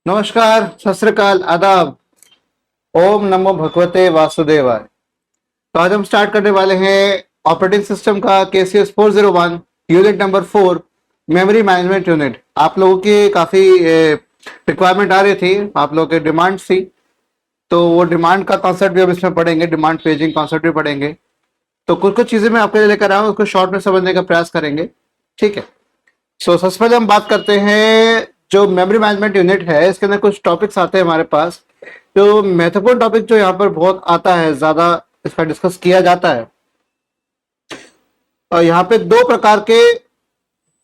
नमस्कार, सत श्री अकाल, आदाब। ओम नमो भगवते वासुदेवाय। तो आज हम स्टार्ट करने वाले हैं ऑपरेटिंग सिस्टम का KCS 401 unit number 4 memory management unit. आप लोगों की काफी रिक्वायरमेंट आ रही थी, आप लोगों की डिमांड थी, तो वो डिमांड का कॉन्सेप्ट भी हम इसमें पढ़ेंगे, डिमांड पेजिंग कॉन्सेप्ट भी पढ़ेंगे। तो कुछ कुछ चीजें मैं आपके लिए लेकर आया हूँ, उसको शॉर्ट में समझने का प्रयास करेंगे। ठीक है, सो सबसे पहले हम बात करते हैं जो मेमोरी मैनेजमेंट यूनिट है, इसके अंदर कुछ टॉपिक्स आते हैं हमारे पास। जो महत्वपूर्ण टॉपिक जो यहाँ पर बहुत आता है, ज्यादा इसका डिस्कस किया जाता है, और यहाँ पे दो प्रकार के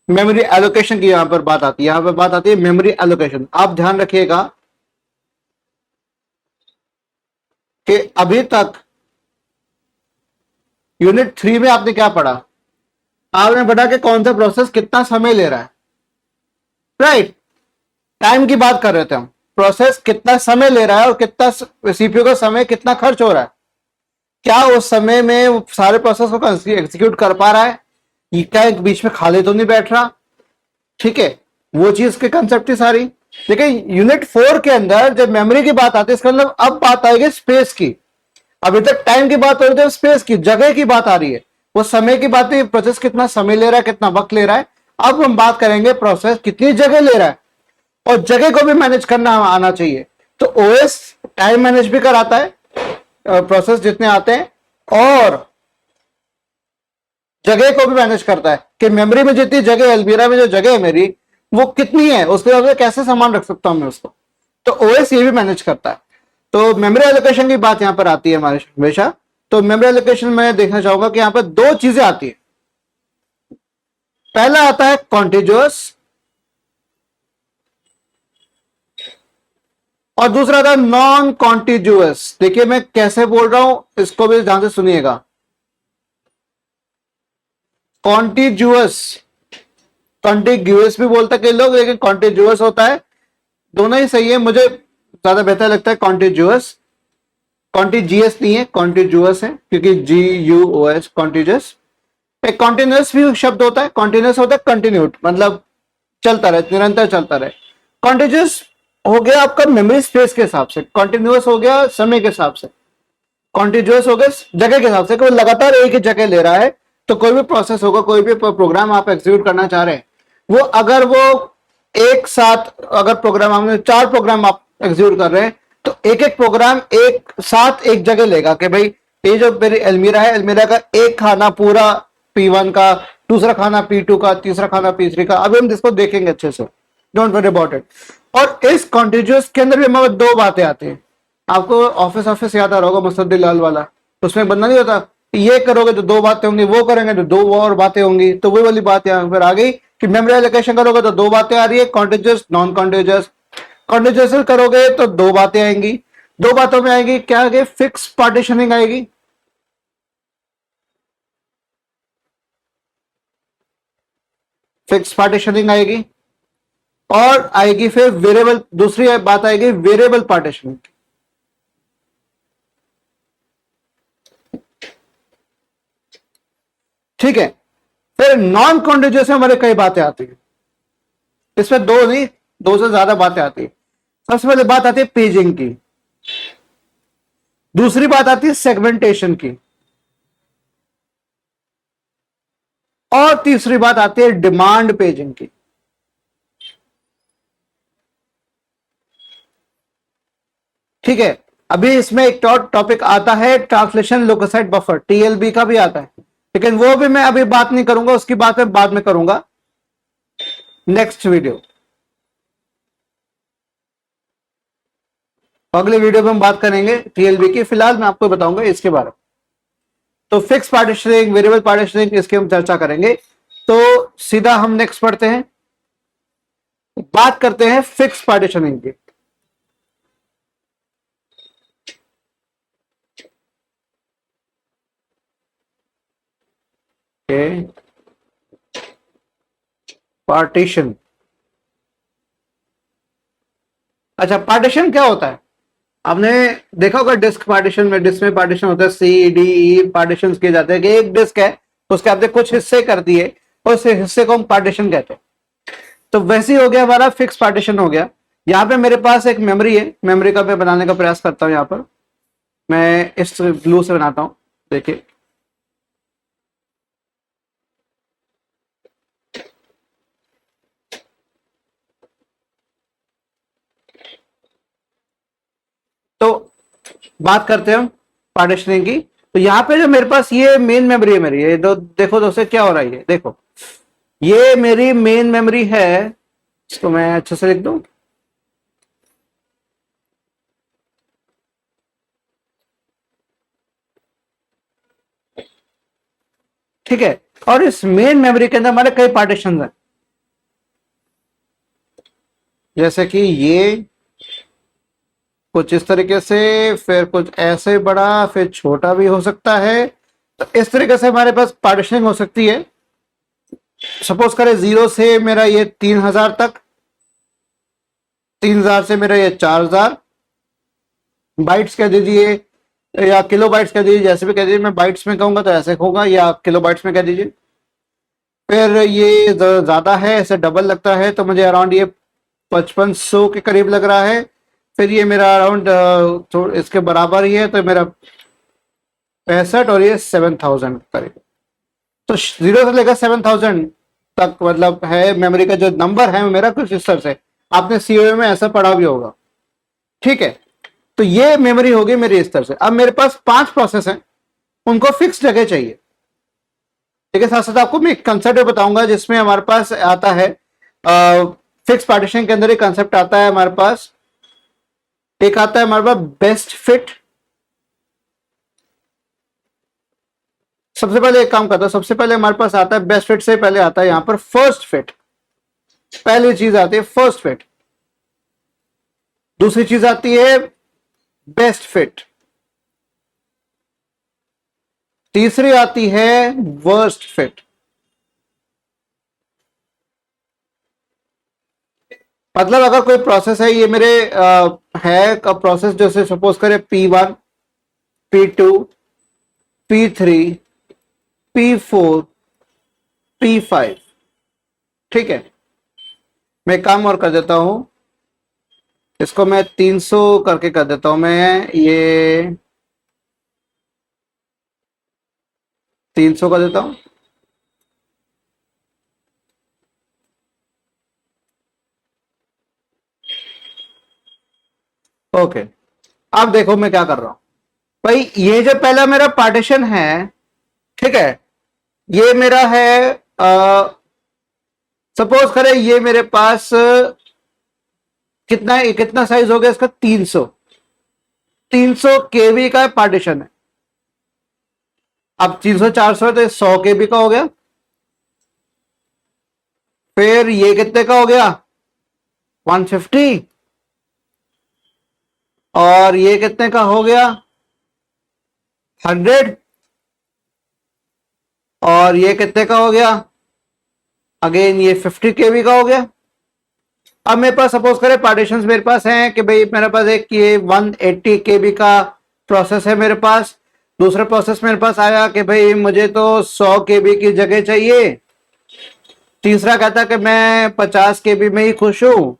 मेमोरी एलोकेशन की यहाँ पर बात आती है। यहाँ पर बात आती है मेमोरी एलोकेशन। आप ध्यान रखिएगा कि अभी तक यूनिट 3 में आपने क्या पढ़ा? आपने पढ़ा कि कौन सा प्रोसेस कितना समय ले रहा है, राइट? टाइम की बात कर रहे थे हम। प्रोसेस कितना समय ले रहा है और कितना सीपीयू का समय कितना खर्च हो रहा है, क्या उस समय में सारे प्रोसेस को एग्जीक्यूट कर पा रहा है, ये क्या एक बीच में खाली तो नहीं बैठ रहा। ठीक है, वो चीज के कंसेप्ट थी सारी। लेकिन यूनिट 4 के अंदर जब मेमोरी की बात आती है, इसका मतलब अब बात आएगी स्पेस की। अभी तक टाइम की बात हो रही थी, स्पेस की, जगह की बात आ रही है। वो समय की बात नहीं, प्रोसेस कितना समय ले रहा है, कितना वक्त ले रहा है। अब हम बात करेंगे प्रोसेस कितनी जगह ले रहा है, और जगह को भी मैनेज करना आना चाहिए। तो ओएस टाइम मैनेज भी कराता है, प्रोसेस जितने आते हैं, और जगह को भी मैनेज करता है कि मेमोरी में जितनी जगह, अलमीरा में जो जगह है मेरी, वो कितनी है, उसके बाद कैसे सामान रख सकता हूं मैं उसको। तो ओएस ये भी मैनेज करता है। तो मेमोरी एलोकेशन की बात यहां पर आती है हमारे हमेशा। तो मेमोरी एलोकेशन में देखना चाहूंगा कि यहां पर दो चीजें आती है। पहला आता है कॉन्टिग्युअस, और दूसरा था नॉन कॉन्टिग्युअस। देखिए मैं कैसे बोल रहा हूं, इसको भी ध्यान से सुनिएगा। कॉन्टिग्युअस, कॉन्टिग्युअस भी बोलते कई लोग, लेकिन कॉन्टिग्युअस होता है। दोनों ही सही है, मुझे ज्यादा बेहतर लगता है कॉन्टिग्युअस। कॉन्टिजियस नहीं है, कॉन्टिग्युअस है, क्योंकि GUOS कॉन्टिजियस। एक कॉन्टिन्यूअस भी शब्द होता है। कॉन्टिन्यूअस होता है कंटिन्यूड, मतलब चलता रहे, निरंतर चलता रहे। कॉन्टिजियस हो गया आपका मेमोरी स्पेस के हिसाब से, कॉन्टिन्यूअस हो गया समय के हिसाब से, कॉन्टिन्यूअस हो गया जगह के हिसाब से, कोई लगातार एक ही जगह ले रहा है। तो कोई भी प्रोसेस होगा, कोई भी प्रोग्राम आप एग्जीक्यूट करना चाह रहे हैं, वो अगर वो एक साथ, अगर प्रोग्राम हमने 4 प्रोग्राम आप एग्जीक्यूट कर रहे हैं, तो एक एक प्रोग्राम एक साथ एक जगह लेगा कि भाई ये जो मेरी अलमीरा है, अलमीरा का एक खाना पूरा P1 का, दूसरा खाना P2 का, तीसरा खाना P3 का। अभी हम इसको देखेंगे अच्छे से, डोंट वरी अबाउट इट। और इस कॉन्टिग्युअस के अंदर भी हमारे दो बातें आती हैं। आपको ऑफिस याद आ रहा होगा, मुसद्दी लाल वाला, उसमें बंदा नहीं होता, ये करोगे तो दो बातें होंगी, वो करेंगे तो दो और बातें होंगी। तो वही वाली बात यहाँ पर आ गई कि मेमोरी एलोकेशन करोगे तो दो बातें आ रही है, कॉन्टिग्युअस, नॉन कॉन्टिग्युअस। कॉन्टिग्युअस करोगे तो दो बातें आएंगी। दो बातों में आएगी क्या, आएगी फिक्स पार्टीशनिंग आएगी, फिक्स पार्टीशनिंग आएगी, और आएगी फिर वेरिएबल, दूसरी बात आएगी वेरिएबल पार्टीशनिंग। ठीक है, फिर नॉन कॉन्टिग्युअस में हमारे कई बातें आती है। इसमें दो नहीं, दो से ज्यादा बातें आती है। सबसे पहले बात आती है पेजिंग की, दूसरी बात आती है सेगमेंटेशन की, और तीसरी बात आती है डिमांड पेजिंग की। ठीक है, अभी इसमें एक और टॉपिक आता है ट्रांसलेशन लोकेसाइट बफर, TLB का भी आता है, लेकिन वो भी मैं अभी बात नहीं करूंगा, उसकी बात मैं बाद में करूंगा नेक्स्ट वीडियो। अगले वीडियो में हम बात करेंगे TLB की, फिलहाल मैं आपको बताऊंगा इसके बारे में। तो फिक्स पार्टीशनिंग, वेरिएबल पार्टीशनिंग, इसकी हम चर्चा करेंगे। तो सीधा हम नेक्स्ट पढ़ते हैं, बात करते हैं फिक्स पार्टीशनिंग की। पार्टीशन, अच्छा पार्टीशन क्या होता है? आपने देखा होगा डिस्क पार्टीशन में, डिस्क में पार्टीशन होता है, CDE पार्टीशन किए जाते हैं कि एक डिस्क है, उसके आपने कुछ हिस्से कर दिए, और उस हिस्से को हम पार्टीशन कहते हैं। तो वैसे ही हो गया हमारा फिक्स पार्टीशन हो गया यहाँ पे मेरे पास एक मेमोरी है, मेमोरी का मैं बनाने का प्रयास करता हूँ। यहाँ पर मैं इस ग्लू से बनाता हूँ, देखिए। तो बात करते हैं हम पार्टीशनिंग की। तो यहाँ पे जो मेरे पास ये मेन मेमोरी है मेरी, ये देखो दोस्तों क्या हो रहा है, ये देखो, ये मेरी मेन मेमोरी है। इसको मैं अच्छे से लिख दूं। ठीक है, और इस मेन मेमोरी के अंदर हमारे कई पार्टीशन हैं, जैसे कि ये कुछ इस तरीके से, फिर कुछ ऐसे बड़ा, फिर छोटा भी हो सकता है। तो इस तरीके से हमारे पास पार्टीशनिंग हो सकती है। सपोज करें 0 से मेरा ये 3000 तक, 3000 से मेरा ये 4000 बाइट्स कह दीजिए, या किलो बाइट्स कह दीजिए, जैसे भी कह दीजिए। मैं बाइट्स में कहूंगा तो ऐसे होगा, या किलो बाइट्स में कह दीजिए। फिर ये ज्यादा है, ऐसे डबल लगता है, तो मुझे अराउंड ये 5500 के करीब लग रहा है। फिर ये मेरा अराउंड इसके बराबर ही है, तो मेरा 65, और ये 7000 के करीब। तो 0 से लेकर 7000 तक मतलब है मेमोरी का जो नंबर है मेरा, कुछ इस तरह से। आपने सीओए में ऐसा पढ़ा भी होगा। ठीक है, तो ये मेमोरी होगी मेरी इस तरह से। अब मेरे पास 5 प्रोसेस हैं, उनको फिक्स जगह चाहिए। ठीक है, साथ साथ आपको मैं एक कंसेप्ट बताऊंगा जिसमें हमारे पास आता है फिक्स पार्टीशन के अंदर एक कंसेप्ट आता है हमारे पास। एक आता है हमारे पास बेस्ट फिट। सबसे पहले एक काम करता है, सबसे पहले हमारे पास आता है बेस्ट फिट से पहले आता है यहां पर फर्स्ट फिट। पहली चीज आती है फर्स्ट फिट, दूसरी चीज आती है बेस्ट फिट, तीसरी आती है वर्स्ट फिट। मतलब अगर कोई प्रोसेस है, ये मेरे है का प्रोसेस, जैसे सपोज करें P1, P2, P3, P4, P5। ठीक है, मैं काम और कर देता हूं, इसको मैं 300 करके कर देता हूं। मैं ये 300 कर देता हूं। ओके, अब देखो मैं क्या कर रहा हूं भाई। ये जो पहला मेरा पार्टीशन है, ठीक है, ये मेरा है, सपोज करें ये मेरे पास कितना कितना साइज हो गया इसका, 300। 300 केबी का पार्टीशन है। अब 300 400 तो 100 केबी का हो गया। फिर ये कितने का हो गया, 150। और ये कितने का हो गया, 100। और ये कितने का हो गया, अगेन ये 50 केबी का हो गया। अब मेरे पास सपोज करें पार्टीशंस मेरे पास हैं कि भाई मेरे पास एक ये 180 केबी का प्रोसेस है मेरे पास। दूसरा प्रोसेस मेरे पास आया कि भाई मुझे तो 100 केबी की जगह चाहिए। तीसरा कहता है कि मैं 50 केबी में ही खुश हूं।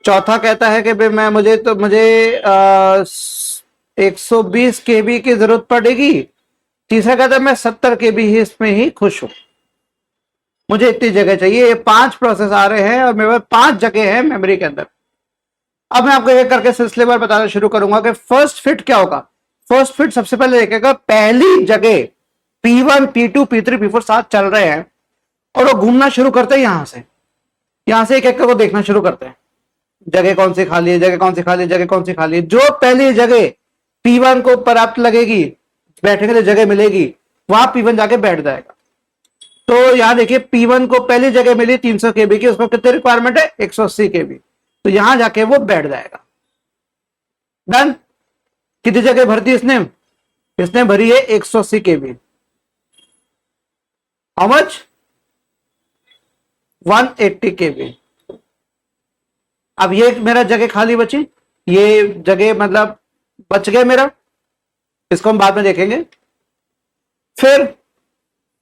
चौथा कहता है कि भाई मुझे 120 केबी की जरूरत पड़ेगी। तीसरा कहता है मैं 70 केबी ही इसमें ही खुश हूं, मुझे इतनी जगह चाहिए। ये 5 प्रोसेस आ रहे हैं और मेरे पास 5 जगह है मेमोरी के अंदर। अब मैं आपको एक करके सिलसिलेवार बताना शुरू करूंगा कि फर्स्ट फिट क्या होगा। फर्स्ट फिट सबसे पहले देखेगा पहली जगह P1, P2, P3, P4 साथ चल रहे हैं और वो घूमना शुरू करते हैं यहां से एक एक को देखना शुरू करते हैं, जगह कौन सी खाली है, जगह कौन सी खाली है, जगह कौन सी खाली है। जो पहली जगह P1 को पर्याप्त लगेगी, बैठने के लिए जगह मिलेगी, वहां P1 जाके बैठ जाएगा। तो यहां देखिए P1 को पहली जगह मिली 300 केबी की, उसको कितने रिक्वायरमेंट है, 180 केबी। तो यहां जाके वो बैठ जाएगा। डन। कितनी जगह भरती इसने, इसने भरी है 180 केबी। हाउ मच, 180 केबी। अब ये मेरा जगह खाली बची, ये जगह मतलब बच गया मेरा, इसको हम बाद में देखेंगे। फिर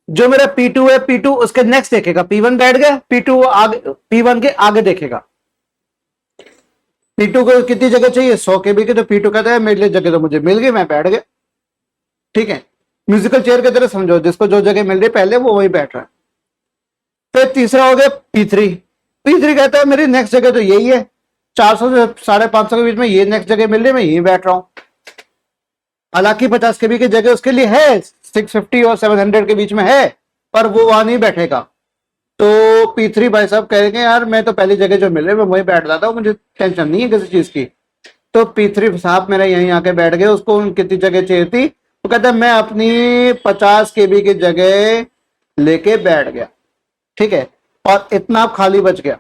जो मेरा P2 है, P2 उसके नेक्स्ट देखेगा, P1 बैठ गया, P2 आगे, P1 के आगे देखेगा। P2 को कितनी जगह चाहिए, 100 KB की, तो P2 कहता है मेरे लिए जगह तो मुझे मिल गई, मैं बैठ गया। ठीक है, म्यूजिकल चेयर की तरह समझो, जिसको जो जगह मिल रही पहले वो वही बैठ रहा है। फिर तीसरा हो गया P3। P3 कहता है मेरी नेक्स्ट जगह तो यही है, 400 से 550 के बीच में ये नेक्स्ट जगह मिल रही है, मैं यही बैठ रहा हूं। हालांकि 50 KB की जगह उसके लिए है, 650 और 700 के बीच में है, पर वो वहां नहीं बैठेगा। तो P3 भाई साहब कहेंगे यार मैं तो पहली जगह जो मिल रही है मैं वहीं बैठ जाता हूँ, मुझे टेंशन नहीं है किसी चीज की। तो P3 साहब मेरा यहीं आके बैठ गए, उसको कितनी जगह चाहिए थी, वो कहता है मैं अपनी 50 KB की जगह लेके बैठ गया। ठीक है, और इतना अब खाली बच गया।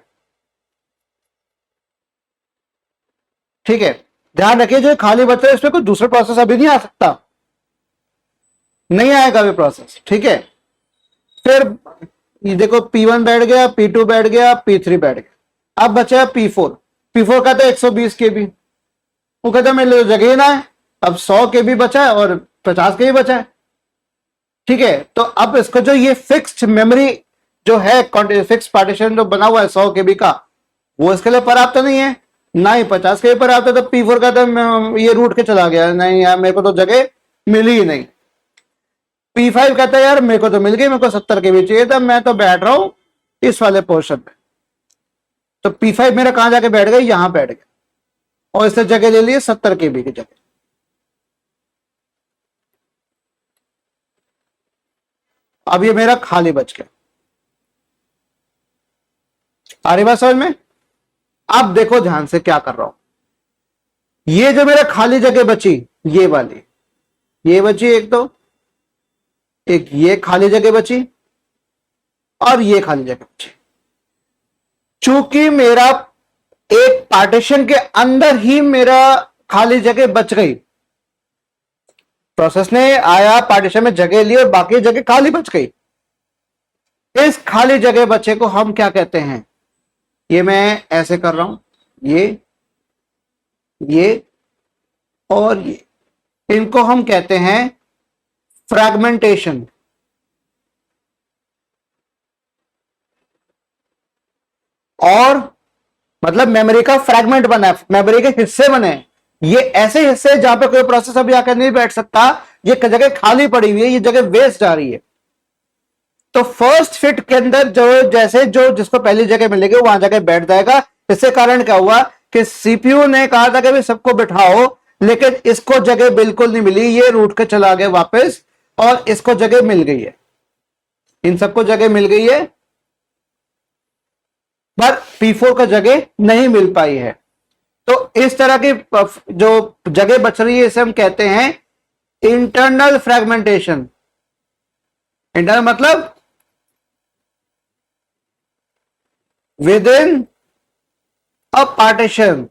ठीक है, ध्यान रखिए जो खाली बच रहा है इसमें कोई दूसरा प्रोसेस अभी नहीं आ सकता, नहीं आएगा अभी प्रोसेस। ठीक है, फिर ये देखो P1 बैठ गया, P2 बैठ गया, P3 बैठ गया, अब बचा P4। P4 कहता है 120 KB, वो कहता है मेरे लिए तो जगह ही ना है। अब 100 KB बचा है और 50 KB बचा है। ठीक है, तो अब इसको जो ये फिक्स्ड मेमोरी जो है, फिक्स पार्टीशन जो बना हुआ है 100 KB का, वो इसके लिए पर्याप्त तो नहीं है, ना ही 50 KB पर्याप्त है। तो P4 कहता है ये रूट के चला गया, नहीं यार मेरे को तो जगह मिली ही नहीं। P5 कहता है यार मेरे को तो मिल गई, मेरे को 70 KB चाहिए था, मैं तो बैठ रहा हूं इस वाले पोर्शन पे। तो P5 मेरा कहां जाके बैठ गया, यहां बैठ गया, और इसने जगह ले ली 70 KB की जगह। अब ये मेरा खाली बच गया। आ रही बात समझ में? अब देखो ध्यान से क्या कर रहा हूं, ये जो मेरा खाली जगह बची, ये वाली, ये बची एक, तो एक ये खाली जगह बची, और ये खाली जगह बची। चूंकि मेरा एक पार्टीशन के अंदर ही मेरा खाली जगह बच गई, प्रोसेस ने आया पार्टीशन में जगह ली और बाकी जगह खाली बच गई। इस खाली जगह बचे को हम क्या कहते हैं, ये मैं ऐसे कर रहा हूं, ये और ये, इनको हम कहते हैं फ्रैगमेंटेशन। और मतलब मेमोरी का फ्रैगमेंट बना है, मेमोरी के हिस्से बने हैं। ये ऐसे हिस्से जहां पे कोई प्रोसेस अभी आकर नहीं बैठ सकता, ये जगह खाली पड़ी हुई है, ये जगह वेस्ट जा रही है। तो फर्स्ट फिट के अंदर जो जैसे जो जिसको पहली जगह मिलेगी वहां जाके बैठ जाएगा। इससे कारण क्या हुआ कि सीपीयू ने कहा था कि भाई सबको बिठाओ, लेकिन इसको जगह बिल्कुल नहीं मिली, ये रूट के चला गया वापस, और इसको जगह मिल गई है, इन सबको जगह मिल गई है, पर P4 का जगह नहीं मिल पाई है। तो इस तरह की जो जगह बच रही है इसे हम कहते हैं इंटरनल फ्रैगमेंटेशन। इंटरनल मतलब with in a partition,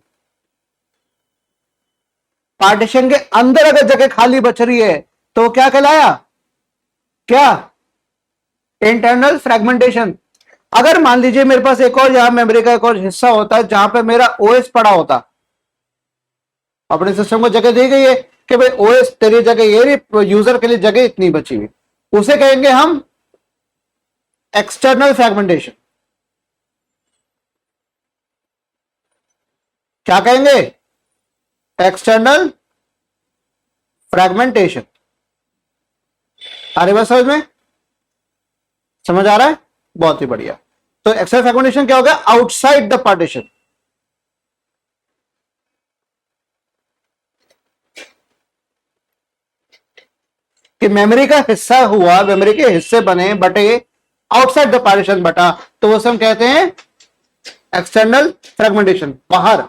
partition के अंदर अगर जगह खाली बच रही है तो क्या कहलाया, क्या, इंटरनल फ्रैगमेंटेशन। अगर मान लीजिए मेरे पास एक और यहां मेमोरी का एक और हिस्सा होता है जहां पे मेरा ओएस पड़ा होता, अपने सिस्टम को जगह दी गई है कि भाई ओएस तेरी जगह ये, यूजर के लिए जगह इतनी बची हुई, उसे कहेंगे हम एक्सटर्नल फ्रैगमेंटेशन। क्या कहेंगे, एक्सटर्नल फ्रैगमेंटेशन। अरे बस समझ में, समझ आ रहा है, बहुत ही बढ़िया। तो एक्सटर्नल फ्रैगमेंटेशन क्या होगा, आउटसाइड द पार्टीशन। कि मेमोरी का हिस्सा हुआ, मेमोरी के हिस्से बने, बटे, आउटसाइड द पार्टीशन बटा, तो वो हम कहते हैं एक्सटर्नल फ्रैगमेंटेशन। बाहर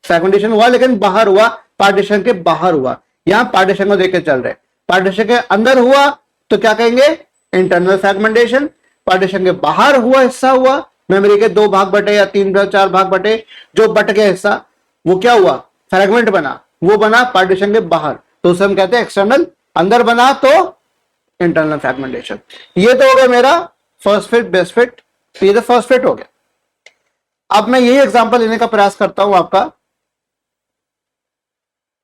फ्रैगमेंटेशन हुआ लेकिन बाहर हुआ, पार्टीशन के बाहर हुआ। यहां पार्टीशन को देकर चल रहे, पार्टीशन के अंदर हुआ तो क्या कहेंगे, इंटरनल फ्रैगमेंटेशन। पार्टीशन के बाहर हुआ हिस्सा हुआ, मेमोरी के 2 भाग बटे या 3 4 भाग बटे, जो बट गया हिस्सा वो क्या हुआ, फ्रैगमेंट बना, वो बना पार्टीशन के बाहर, तो उसे हम कहते हैं एक्सटर्नल। अंदर बना तो इंटरनल फ्रैगमेंटेशन। ये तो हो गया मेरा फर्स्ट फिट बेस्ट फिट, ये तो फर्स्ट फिट हो गया। अब मैं यही एग्जांपल लेने का प्रयास करता हूं आपका,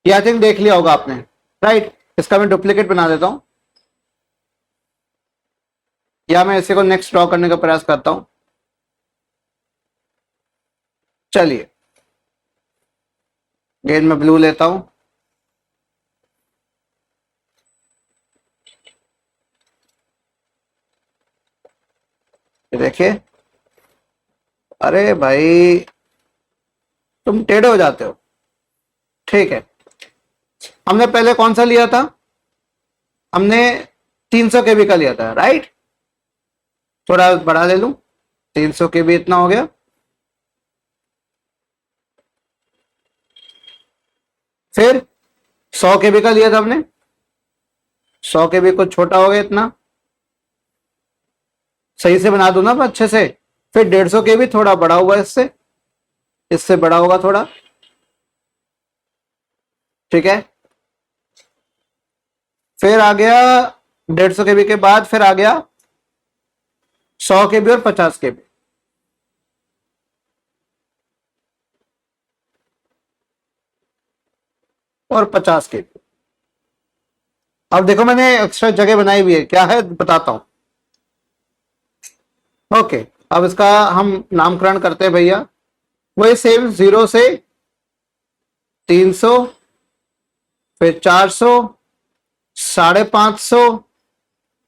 ये आई थिंक देख लिया होगा आपने, राइट। इसका मैं डुप्लीकेट बना देता हूं, या मैं इसे को नेक्स्ट ड्रॉ करने का प्रयास करता हूं। चलिए, गेन में ब्लू लेता हूं। ये देखिए, अरे भाई तुम टेढ़े हो जाते हो। ठीक है, हमने पहले कौन सा लिया था? हमने 300 केबी का लिया था, राइट? थोड़ा बढ़ा ले लूं, 300 केबी इतना हो गया। फिर 100 केबी का लिया था हमने, 100 केबी कुछ छोटा हो गया इतना, सही से बना दो ना अच्छे से। फिर 150 केबी थोड़ा बड़ा हुआ, इससे इससे बड़ा होगा थोड़ा, ठीक है। फिर आ गया 150 केबी के बाद, फिर आ गया 100 केबी और 50 केबी। और 50 केबी। अब देखो मैंने एक्स्ट्रा जगह बनाई हुई है, क्या है बताता हूं। ओके, अब इसका हम नामकरण करते हैं भैया। वही सेम 0 से 300, फिर 400, 550,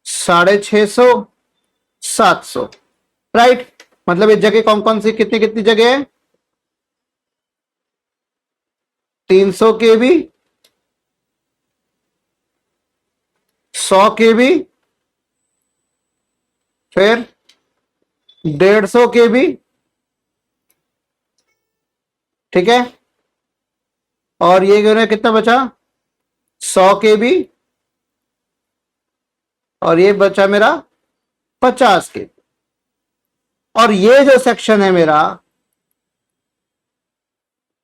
650, 700, राइट? मतलब इस जगह कौन कौन सी कितनी कितनी जगह है? 300 केबी, 100 केबी, फिर 150 केबी, ठीक है। और ये कितना बचा? 100 केबी, और ये बचा मेरा 50 केबी। और ये जो सेक्शन है मेरा,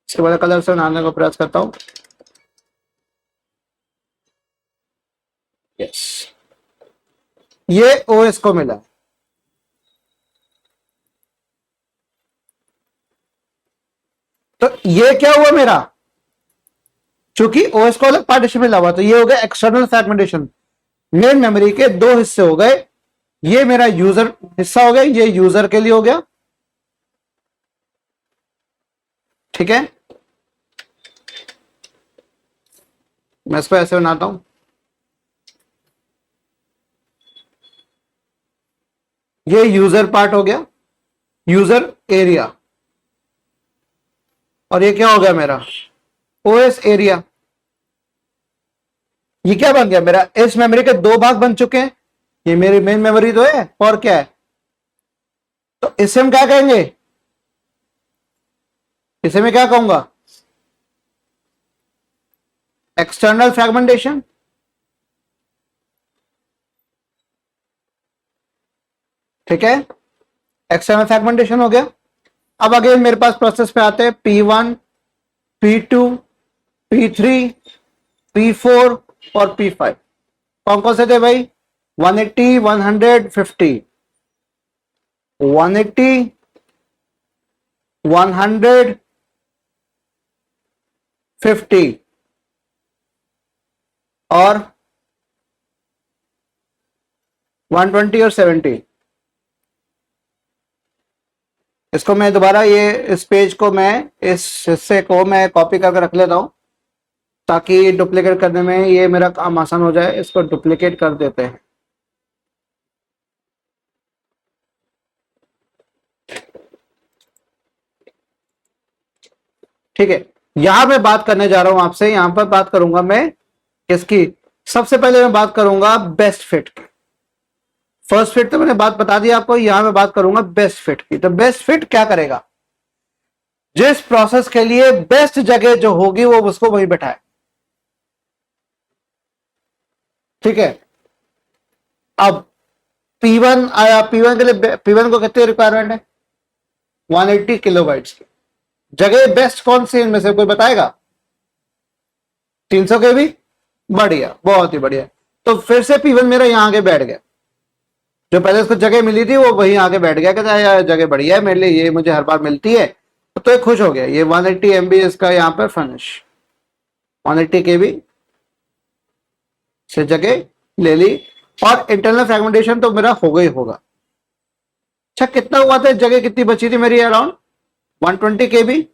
इसके बाद कलर से बनाने का प्रयास करता हूं। यस, ये ओएस को मिला है। तो ये क्या हुआ मेरा, चूंकि ओएस को अलग पार्टीशन मिला हुआ, तो ये हो गया एक्सटर्नल फ्रैगमेंटेशन। मेन मेमोरी के दो हिस्से हो गए, ये मेरा यूजर हिस्सा हो गया, ये यूजर के लिए हो गया, ठीक है। मैं इसको ऐसे बनाता हूं, ये यूजर पार्ट हो गया, यूजर एरिया। और ये क्या हो गया मेरा? OS area. ये क्या बन गया मेरा? इस मेमोरी के दो भाग बन चुके हैं, ये मेरी मेन मेमोरी तो है, और क्या है? तो इसे हम क्या कहेंगे? इसे मैं क्या कहूंगा? एक्सटर्नल फ्रैगमेंटेशन, ठीक है। एक्सटर्नल फ्रैगमेंटेशन हो गया। अब अगेन मेरे पास प्रोसेस पे आते हैं P1, P2, P3, P4 और P5। कौन कौन से थे भाई? 180, 150, 180, 150 और 120 और 70। इसको मैं दोबारा, ये इस पेज को मैं, इस हिस्से को मैं कॉपी करके रख लेता हूं, ताकि डुप्लीकेट करने में ये मेरा काम आसान हो जाए। इसको डुप्लीकेट कर देते हैं, ठीक है। यहां मैं बात करने जा रहा हूं आपसे, यहां पर बात करूंगा मैं किसकी? सबसे पहले मैं बात करूंगा बेस्ट फिट की। फर्स्ट फिट तो मैंने बात बता दी आपको, यहां मैं बात करूंगा बेस्ट फिट की। तो बेस्ट फिट क्या करेगा? जिस प्रोसेस के लिए बेस्ट जगह जो होगी वो उसको वहीं बैठाए, ठीक है। अब P1 आया, P1 के लिए, P1 को कितनी रिक्वायरमेंट है? 180 किलोबाइट्स की। जगह बेस्ट कौन सी इनमें से कोई बताएगा? 300 के भी, बढ़िया, बहुत ही बढ़िया। तो फिर से P1 मेरा यहां आके बैठ गया, जो पहले उसको जगह मिली थी वो वहीं आके बैठ गया, कहता है यार जगह बढ़िया है मेरे लिए, ये मुझे हर बार मिलती है, तो ये खुश हो गया। ये 180 MB इसका यहाँ पर फिनिश, 180 KB से जगह ले ली। और इंटरनल फ्रैगमेंटेशन तो मेरा होगा ही होगा। अच्छा, कितना हुआ था जगह, कितनी बची थी मेरी? Around 120 KB।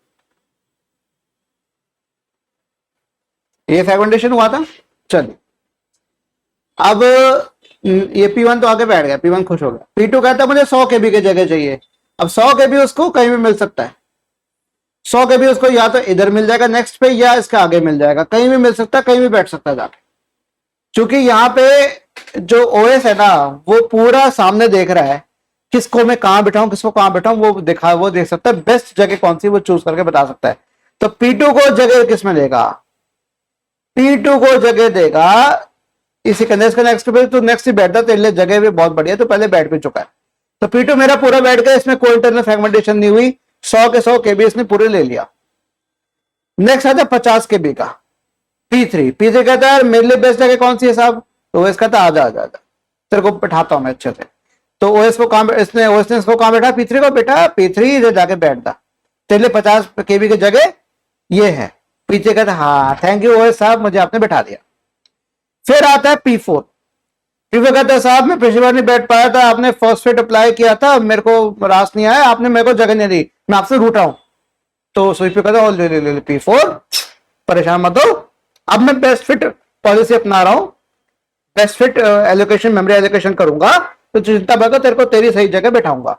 ये फ्रेगमेंटेशन हुआ था। चलिए अब ये P1 तो आगे बैठ गया, P1 खुश हो गया। P2 कहता है मुझे 100 केबी की जगह चाहिए। अब 100 केबी उसको कहीं भी मिल सकता है, 100 केबी उसको या तो इधर मिल जाएगा नेक्स्ट पे, या इसके आगे मिल जाएगा, कहीं भी मिल सकता है, कहीं भी बैठ सकता है जाके। क्योंकि यहाँ पे जो ओएस है ना वो पूरा सामने देख रहा है, किसको मैं कहां बैठाऊं, किसको कहां बैठाऊं, वो देख सकता है, बेस्ट जगह कौन सी वो चूज करके बता सकता है। तो P2 को जगह किस में देगा, P2 को जगह देगा इसी का नेक्स्ट पे। तो नेक्स्ट ही बैठता, तेरे लिए जगह भी बहुत बढ़िया, तो पहले बैठ भी चुका है। तो P2 मेरा पूरा बैठ गया, इसमें कोई इंटरनल फ्रेगमेंटेशन नहीं हुई, 100 के 100 केबी इसने पूरे ले लिया। नेक्स्ट आता है 50 केबी का P3 कहता है मेरे लिए बेस्ट जगह कौन सी है साहब, तो ओएस कहता है आजा आजा आजा, तेरे को बैठाता हूं मैं अच्छे से। तो ओएस को कहां, ओएस ने इसको कहां बैठा, P3 को बैठा, P3 इधर जाके बैठता, तेरे लिए 50 केबी की जगह ये है। P3 कहता है हाँ थैंक यू ओएस साहब, मुझे आपने बैठा दिया। फिर आता है P4 कहता है साहब मैं पिछली बार नहीं बैठ पाया था, आपने फॉस्फेट अप्लाई किया था, मेरे को रास नहीं आया, आपने मेरे को जगह नहीं दी, मैं आपसे रूट रहा हूं। तो सुई पे कहता है ले P4 परेशान मत हो, अब मैं बेस्ट फिट पॉलिसी अपना रहा हूं, best fit allocation memory allocation करूंगा, तो चिंता मत, तेरे को तेरी सही जगह बैठाऊंगा।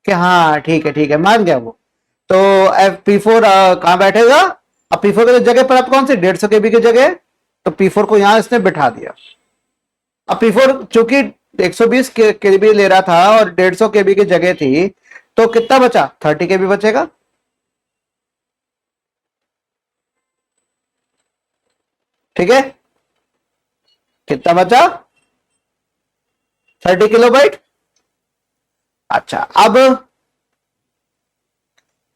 कि हाँ ठीक है मान गया वो। तो P4 कहां बैठेगा, अब P4 की जगह पर आप कौन सी 150 केबी की जगह, तो P4 को यहां इसने बैठा दिया। अब P4 चूंकि 120 केबी ले रहा था और 150 केबी की जगह थी, तो कितना बचा, 30 केबी बचेगा। ठीक है, कितना बचा, 30 किलोबाइट। अच्छा अब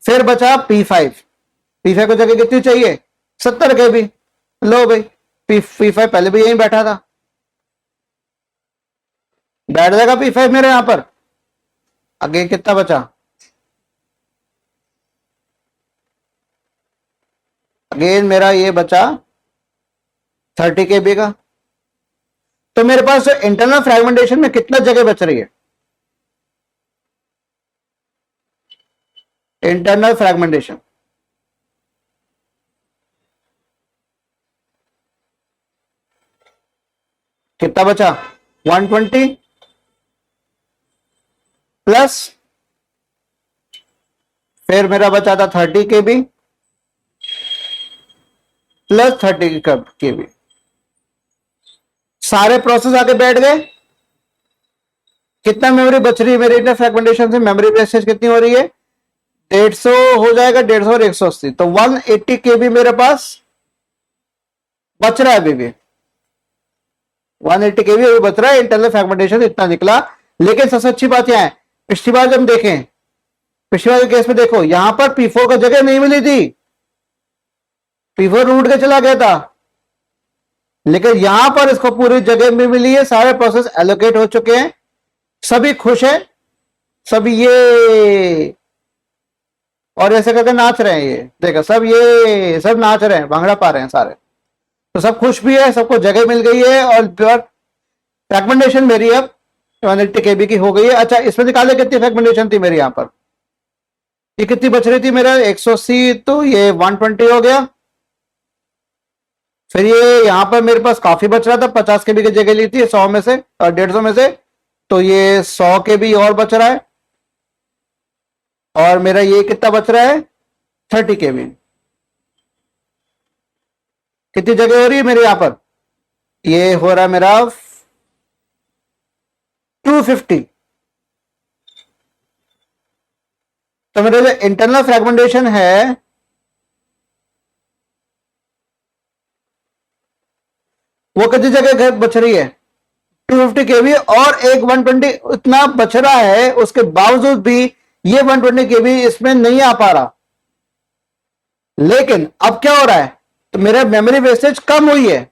फिर बचा P5 को जगह कितनी चाहिए, 70 केबी। लो भाई P5 पहले भी यहीं बैठा था, बैठ जाएगा P5 मेरे यहां पर। आगे कितना बचा, अगेन मेरा ये बचा 30 केबी का। तो मेरे पास इंटरनल फ्रेगमेंटेशन में कितना जगह बच रही है, इंटरनल फ्रेगमेंटेशन कितना बचा, 120 प्लस फिर मेरा बचा था 30 केबी प्लस 30 केबी। सारे प्रोसेस आके बैठ गए, कितना मेमोरी बच रही है मेरे इंटर फ्रेगमेंटेशन से, मेमोरी वेस्टेज कितनी हो रही है, 150 हो जाएगा, 150 और 180, तो 180 केबी मेरे पास बच रहा है अभी भी, 180 केबी अभी बच रहा है। इंटरनल फ्रेगमेंटेशन इतना निकला। लेकिन सबसे अच्छी बात यह है, पिछली बार जब देखें, पिछली बार के केस में देखो यहां पर P4 को जगह नहीं मिली थी, P4 रूट के चला गया था, लेकिन यहां पर इसको पूरी जगह भी मिली है, सारे प्रोसेस एलोकेट हो चुके हैं, सभी खुश हैं, सभी ये और ऐसे करके नाच रहे हैं, ये देखो सब ये सब नाच रहे हैं, भांगड़ा पा रहे हैं सारे, तो सब खुश भी है, सबको जगह मिल गई है। और फ्रेगमेंटेशन मेरी अब 180 केबी की हो गई है। अच्छा इसमें निकाले कितनी फ्रेगमेंटेशन थी मेरी यहां पर, ये कितनी बच रही थी मेरा 180, तो ये 120 हो गया। फिर ये यहां पर मेरे पास काफी बच रहा था, 50 केबी की जगह ली थी 100 में से और 150 में से, तो ये 100 केबी और बच रहा है। और मेरा ये कितना बच रहा है, 30 केबी। कितनी जगह हो रही है मेरे यहां पर, ये हो रहा है मेरा 250। तो मेरा जो इंटरनल फ्रेगमेंटेशन है वो कितनी जगह बच रही है, 250 केबी, और एक 120 इतना बच रहा है, उसके बावजूद भी ये 120 केबी इसमें नहीं आ पा रहा। लेकिन अब क्या हो रहा है, तो मेरा मेमोरी वेस्टेज कम हुई है,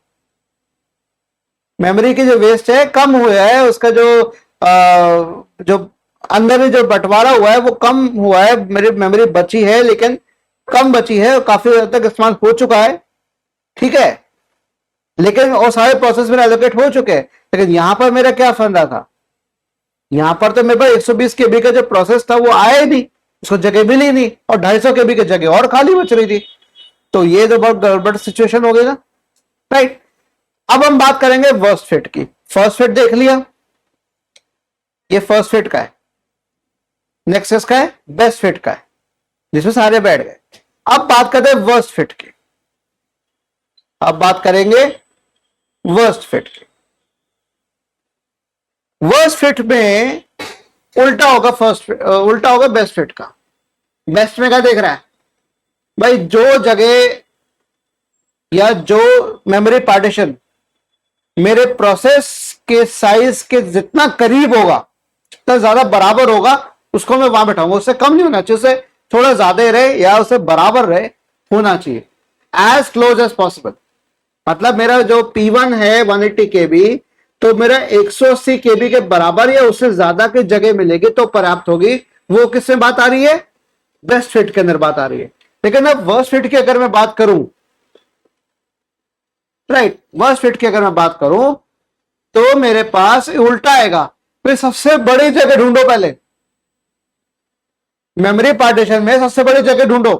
मेमोरी की जो वेस्ट है कम हुआ है, उसका जो अंदर जो बंटवारा हुआ है वो कम हुआ है, मेरी मेमोरी बची है लेकिन कम बची है, काफी हद तक इस्तेमाल हो चुका है। ठीक है, लेकिन वो सारे प्रोसेस मेरे एलोकेट हो चुके हैं। लेकिन यहां पर मेरा क्या फंदा था, यहां पर तो मेरे पास 120 केबी का जो प्रोसेस था वो आया ही नहीं, उसको जगह मिली नहीं, और 250 केबी की जगह और खाली बच रही थी। तो ये तो बहुत गड़बड़ सिचुएशन हो गई ना। राइट। अब हम बात करेंगे वर्स्ट फिट की। फर्स्ट फिट देख लिया, ये फर्स्ट फिट का है। नेक्स्ट इसका है बेस्ट फिट का है, जिसमें सारे बैठ गए। अब बात करते हैं वर्स्ट फिट की। अब बात करेंगे वर्स्ट फिट की। वर्स्ट फिट में उल्टा होगा उल्टा होगा बेस्ट फिट का। बेस्ट में क्या देख रहा है भाई, जो जगह या जो मेमोरी पार्टीशन मेरे प्रोसेस के साइज के जितना करीब होगा, जितना ज्यादा बराबर होगा, उसको मैं वहां बैठाऊंगा। उससे कम नहीं होना चाहिए, उससे थोड़ा ज्यादा रहे या उससे बराबर रहे, होना चाहिए एज क्लोज एज पॉसिबल। मतलब मेरा जो P1 है 180 KB, तो मेरा 180 KB के बराबर या उससे ज्यादा की जगह मिलेगी तो पर्याप्त होगी। वो किसमें बात आ रही है, बेस्ट फिट के अंदर बात आ रही है। लेकिन अब वर्स्ट फिट की अगर मैं बात करूं, राइट, वर्स्ट फिट की अगर मैं बात करूं तो मेरे पास उल्टा आएगा। फिर सबसे बड़ी जगह ढूंढो, पहले मेमोरी पार्टीशन में सबसे बड़ी जगह ढूंढो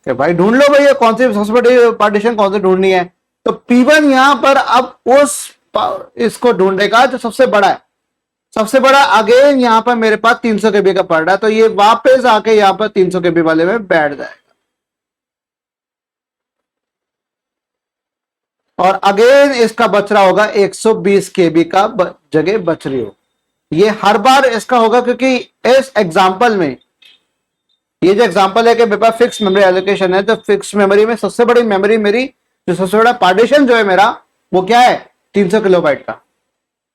कि भाई ढूंढ लो भैया कौन सी सबसे बड़ी पार्टीशन कौन सी ढूंढनी है। तो P1 यहां पर अब उस इसको ढूंढेगा जो सबसे बड़ा है। सबसे बड़ा अगेन यहां पर मेरे पास 300 KB का पड़ रहा है, तो ये वापस आके यहां पर 300 KB वाले में बैठ जाएगा। और अगेन इसका बच रहा होगा 120 KB का जगह बच रही हो। ये हर बार इसका होगा, क्योंकि इस एग्जाम्पल में ये जो एग्जांपल है कि मेरे पास फिक्स मेमोरी एलोकेशन है, तो फिक्स मेमोरी में सबसे बड़ी मेमोरी मेरी जो सबसे बड़ा पार्टीशन जो है मेरा, वो क्या है 300 किलोबाइट का।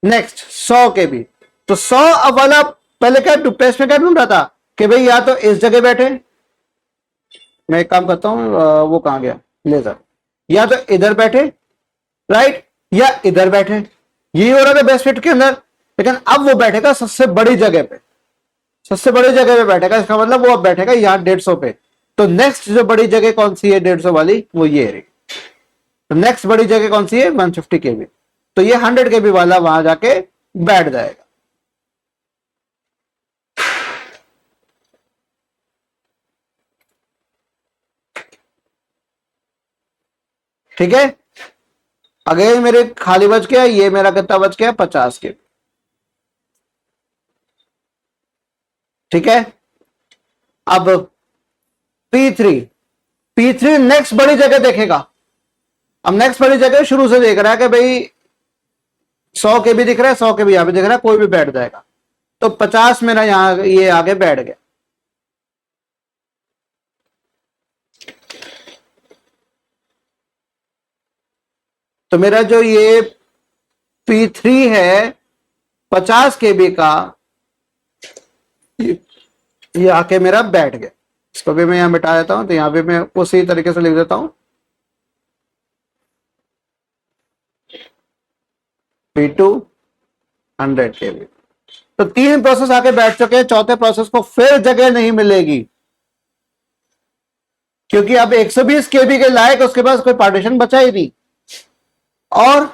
Next 100 KB। तो 100 अब वाला पहले क्या टूथपेस्ट में क्या ढूंढ रहा था कि भाई या तो इस जगह बैठे, मैं एक काम करता हूं, वो कहां गया लेजर, या तो इधर बैठे, राइट, या इधर बैठे। यही हो रहा था बेस्ट फिट के अंदर। लेकिन अब वो बैठेगा सबसे बड़ी जगह पे, सबसे बड़ी जगह पे बैठेगा। इसका मतलब वो अब बैठेगा यहाँ 150 पे। तो नेक्स्ट जो बड़ी जगह कौन सी है 150 वाली, वो ये रही। तो नेक्स्ट बड़ी जगह कौन सी है 150 KB। तो ये 100 KB वाला वहां जाके बैठ जाएगा। ठीक है, अगेन मेरे खाली बच गया, ये मेरा कितना बच गया 50 KB। ठीक है, अब P3, P3 नेक्स्ट बड़ी जगह देखेगा। अब नेक्स्ट बड़ी जगह शुरू से देख रहा है कि भाई 100 KB दिख रहा है, 100 KB यहां पे दिख रहा है, कोई भी बैठ जाएगा। तो 50 मेरा यहां ये आगे बैठ गया। तो मेरा जो ये P3 है 50 KB का, ये आके मेरा बैठ गया। इसको भी मैं यहां मिटा देता हूं, तो यहां पे मैं उसी तरीके से लिख देता हूं P2 100 KB। तो 3 प्रोसेस आके बैठ चुके हैं, चौथे प्रोसेस को फिर जगह नहीं मिलेगी, क्योंकि अब 120 KB के लायक उसके पास कोई पार्टीशन बचा ही नहीं। और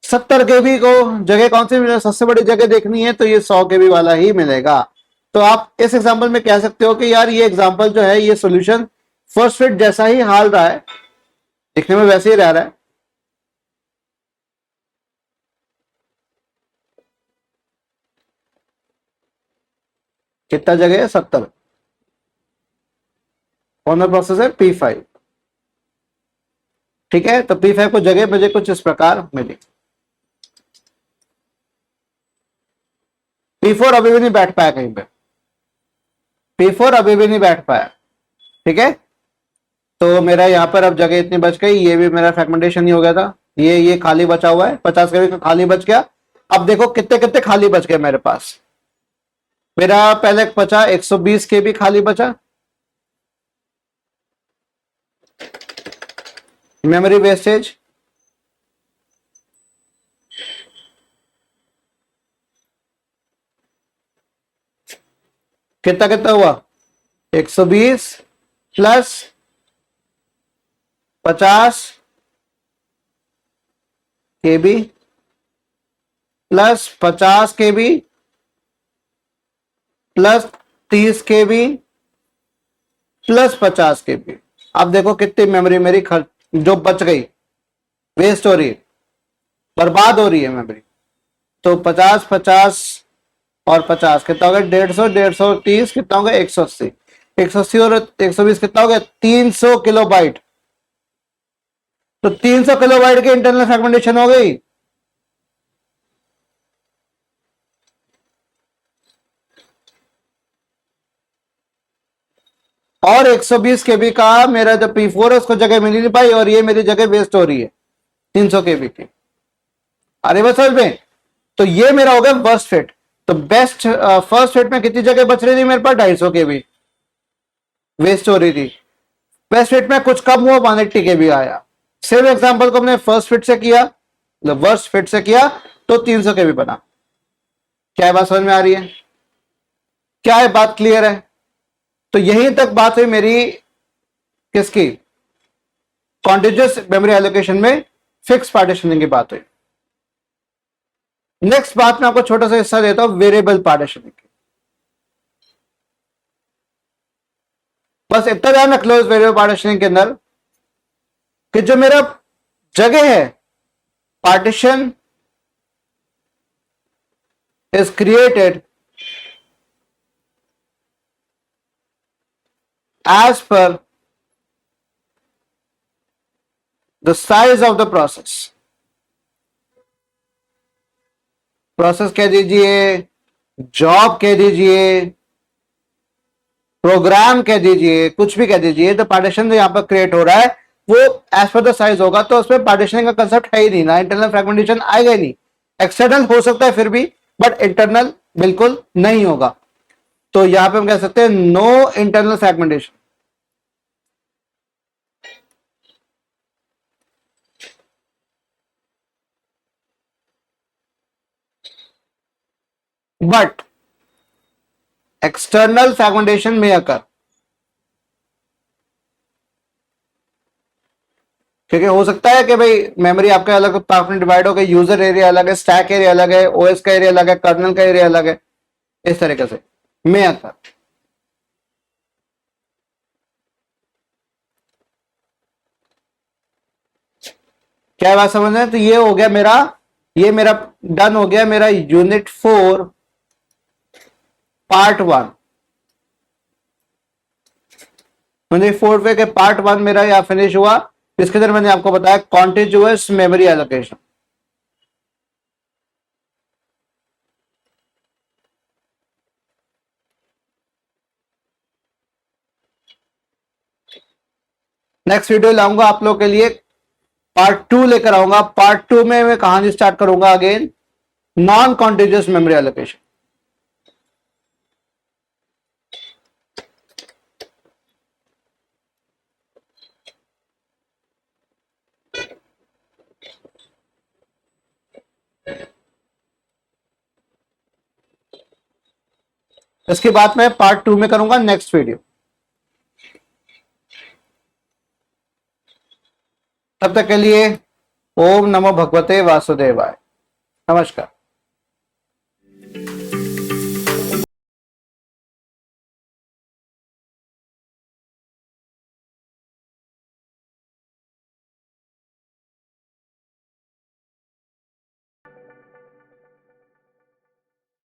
70 KB को जगह कौन सी मिले, सबसे बड़ी जगह देखनी है तो ये 100 KB वाला ही मिलेगा। तो आप इस एग्जांपल में कह सकते हो कि यार ये एग्जांपल जो है, ये सॉल्यूशन फर्स्ट फिट जैसा ही हाल रहा है, दिखने में वैसे ही रह रहा है। कितना जगह है 70। कौन सा प्रोसेस है P5। ठीक है, तो P5 को जगह मुझे कुछ इस प्रकार मिली। P4 अभी भी नहीं बैठ पाया कहीं पे, P4 अभी भी नहीं बैठ पाया। ठीक है, तो मेरा यहां पर अब जगह इतनी बच गई, ये भी मेरा फ्रेगमेंटेशन ही हो गया था। ये खाली बचा हुआ है, 50 KB का खाली बच गया। अब देखो कितने कितने खाली बच गए मेरे पास। मेरा पहले बचा 120 KB खाली बचा, मेमोरी वेस्टेज। कितना कितना हुआ 120 plus 50 KB plus 50 KB plus 30 KB plus 50 KB। अब देखो कितनी मेमोरी मेरी खर्च जो बच गई। वेस्ट हो रही है, बर्बाद हो रही है मेमोरी। तो 50 50 और 50 कितना हो गया? 150, 130 कितना हो गया? 180। 180 और 120 कितना हो गया? 300 किलोबाइट। तो 300 किलोबाइट की इंटरनल फ्रेगमेंटेशन हो गई। और 120 केबी का मेरा जो P4 है उसको जगह मिल नहीं पाई, और ये मेरी जगह वेस्ट हो रही है 300 केबी की। अरे बस समझ में। तो ये मेरा हो गया वर्स्ट फिट। तो बेस्ट फर्स्ट फिट में कितनी जगह बच रही थी मेरे पास? 250 केबी वेस्ट हो रही थी। बेस्ट फिट में कुछ कम हुआ, 180 केबी आया। सेम एग्जांपल को हमने फर्स्ट फिट से किया, मतलब वर्स्ट फिट से किया, तो 300 केबी बना। क्या बात समझ में आ रही है? क्या है बात? क्लियर है? तो यहीं तक बात हुई मेरी किसकी? कॉन्टिजियस मेमोरी एलोकेशन में फिक्स पार्टीशनिंग की बात हुई। नेक्स्ट बात मैं आपको छोटा सा हिस्सा देता हूं, वेरिएबल पार्टीशनिंग की। बस इतना ध्यान रख लो इस वेरिएबल पार्टीशनिंग के अंदर कि जो मेरा जगह है, partition is created as per the size of the process। Process कह दीजिए, जॉब कह दीजिए, प्रोग्राम कह दीजिए, कुछ भी कह दीजिए, तो पार्टीशन जो यहां पर क्रिएट हो रहा है वो एज पर द साइज होगा। तो उसमें पार्टीशनिंग का कंसेप्ट है ही नहीं ना, इंटरनल फ्रेगमेंटेशन आएगा ही नहीं। एक्सटर्नल हो सकता है फिर भी, बट इंटरनल बिल्कुल नहीं होगा। तो यहां पे हम कह सकते हैं no internal fragmentation. But external fragmentation में अकर, क्योंकि हो सकता है कि भाई मेमोरी आपका अलग पार्ट में डिवाइड हो गई, यूजर एरिया अलग है, स्टैक एरिया अलग है, ओएस का एरिया अलग है, कर्नल का एरिया अलग है, इस तरीके से में अकर। क्या बात समझ रहे हैं? तो ये हो गया मेरा, ये मेरा डन हो गया मेरा यूनिट 4 पार्ट 1। यूनिट 4 के पार्ट 1 मेरा यहां फिनिश हुआ। इसके अंदर मैंने आपको बताया continuous memory allocation. Next video लाऊंगा आप लोग के लिए, पार्ट 2 लेकर आऊंगा। पार्ट 2 में मैं कहानी स्टार्ट करूंगा again, non continuous memory allocation. इसके बाद मैं पार्ट 2 में करूंगा नेक्स्ट वीडियो। तब तक के लिए ओम नमो भगवते वासुदेवाय। नमस्कार।